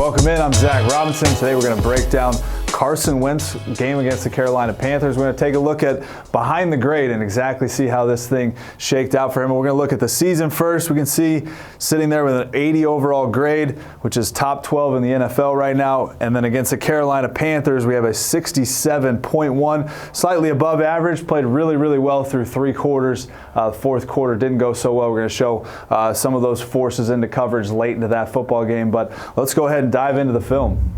Welcome in, I'm Zach Robinson. Today we're going to break down Carson Wentz game against the Carolina Panthers. We're going to take a look at behind the grade and exactly see how this thing shaked out for him. And we're going to look at the season first. We can see sitting there with an 80 overall grade, which is top 12 in the NFL right now. And then against the Carolina Panthers, we have a 67.1, slightly above average. Played really, really well through three quarters. The fourth quarter didn't go so well. We're going to show some of those forces into coverage late into that football game. But let's go ahead and dive into the film.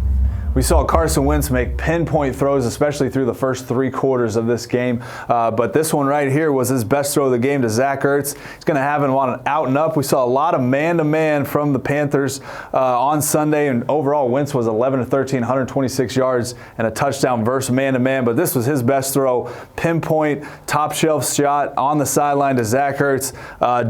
We saw Carson Wentz make pinpoint throws, especially through the first three quarters of this game. But this one right here was his best throw of the game to Zach Ertz. He's going to have him on an out and up. We saw a lot of man-to-man from the Panthers on Sunday. And overall, Wentz was 11 of 13, 126 yards and a touchdown versus man-to-man. But this was his best throw. Pinpoint, top-shelf shot on the sideline to Zach Ertz.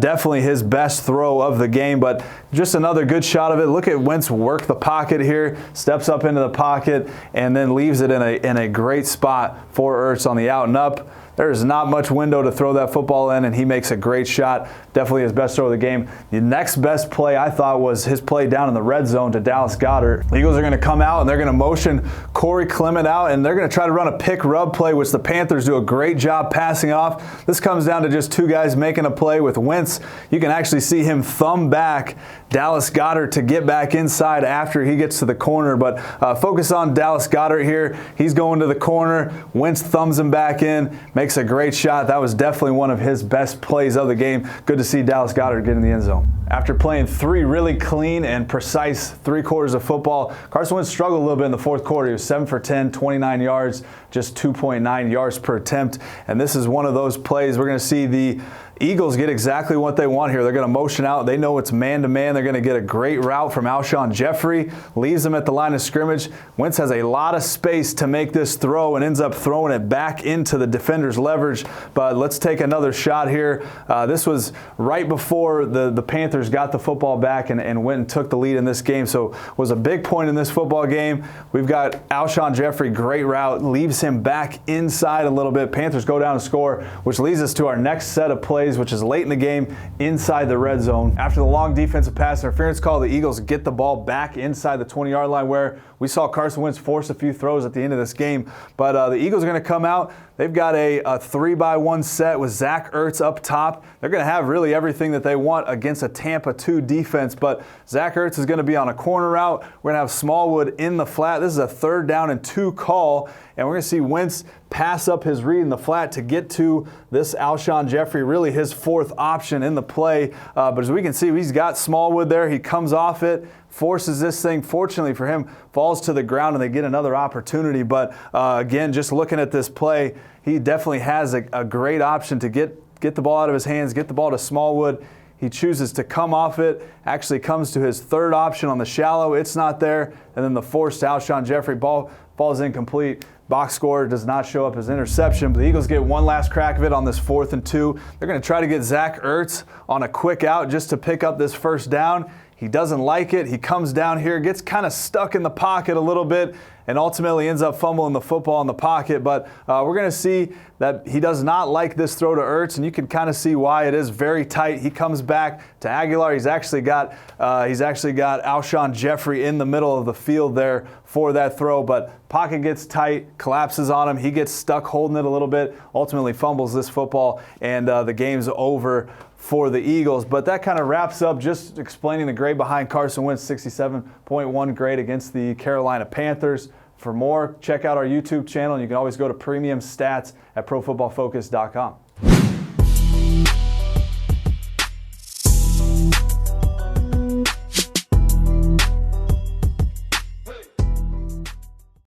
Definitely his best throw of the game. But just another good shot of it. Look at Wentz work the pocket here. Steps up into the pocket and then leaves it in a great spot for Ertz on the out and up. There's not much window to throw that football in, and he makes a great shot. Definitely his best throw of the game. The next best play, I thought, was his play down in the red zone to Dallas Goedert. The Eagles are going to come out, and they're going to motion Corey Clement out, and they're going to try to run a pick-rub play, which the Panthers do a great job passing off. This comes down to just two guys making a play with Wentz. You can actually see him thumb back Dallas Goedert to get back inside after he gets to the corner. But focus on Dallas Goedert here. He's going to the corner. Wentz thumbs him back in, makes a great shot. That was definitely one of his best plays of the game. Good to see Dallas Goedert get in the end zone. After playing three really clean and precise three quarters of football, Carson Wentz struggled a little bit in the fourth quarter. He was 7 for 10, 29 yards, just 2.9 yards per attempt. And this is one of those plays we're going to see the Eagles get exactly what they want here. They're going to motion out. They know it's man-to-man. They're going to get a great route from Alshon Jeffrey, leaves him at the line of scrimmage. Wentz has a lot of space to make this throw and ends up throwing it back into the defender's leverage. But let's take another shot here. This was right before the Panthers got the football back and went and took the lead in this game. So it was a big point in this football game. We've got Alshon Jeffrey, great route, leaves him back inside a little bit. Panthers go down and score, which leads us to our next set of plays, which is late in the game inside the red zone. After the long defensive pass interference call, the Eagles get the ball back inside the 20-yard line, where we saw Carson Wentz force a few throws at the end of this game. But the Eagles are going to come out. They've got a 3-by-1 set with Zach Ertz up top. They're going to have really everything that they want against a Tampa 2 defense. But Zach Ertz is going to be on a corner route. We're going to have Smallwood in the flat. This is a 3rd down and 2 call. And we're going to see Wentz pass up his read in the flat to get to this Alshon Jeffrey, really his 4th option in the play. But as we can see, he's got Smallwood there. He comes off it, forces this thing, fortunately for him, falls to the ground, and they get another opportunity. But again, just looking at this play, he definitely has a great option to get the ball out of his hands, get the ball to Smallwood. He chooses to come off it, actually comes to his 3rd option on the shallow. It's not there. And then the forced Alshon Jeffrey ball falls incomplete. Box score does not show up as interception, but the Eagles get one last crack of it on this 4th and 2. They're going to try to get Zach Ertz on a quick out just to pick up this 1st down. He doesn't like it. He comes down here, gets kind of stuck in the pocket a little bit, and ultimately ends up fumbling the football in the pocket. But we're going to see that he does not like this throw to Ertz, and you can kind of see why. It is very tight. He comes back to Aguilar. He's actually got Alshon Jeffrey in the middle of the field there for that throw, but pocket gets tight, collapses on him. He gets stuck holding it a little bit, ultimately fumbles this football, and the game's over for the Eagles. But that kind of wraps up just explaining the grade behind Carson Wentz, 67.1 grade against the Carolina Panthers. For more, check out our YouTube channel, and you can always go to Premium Stats at ProFootballFocus.com.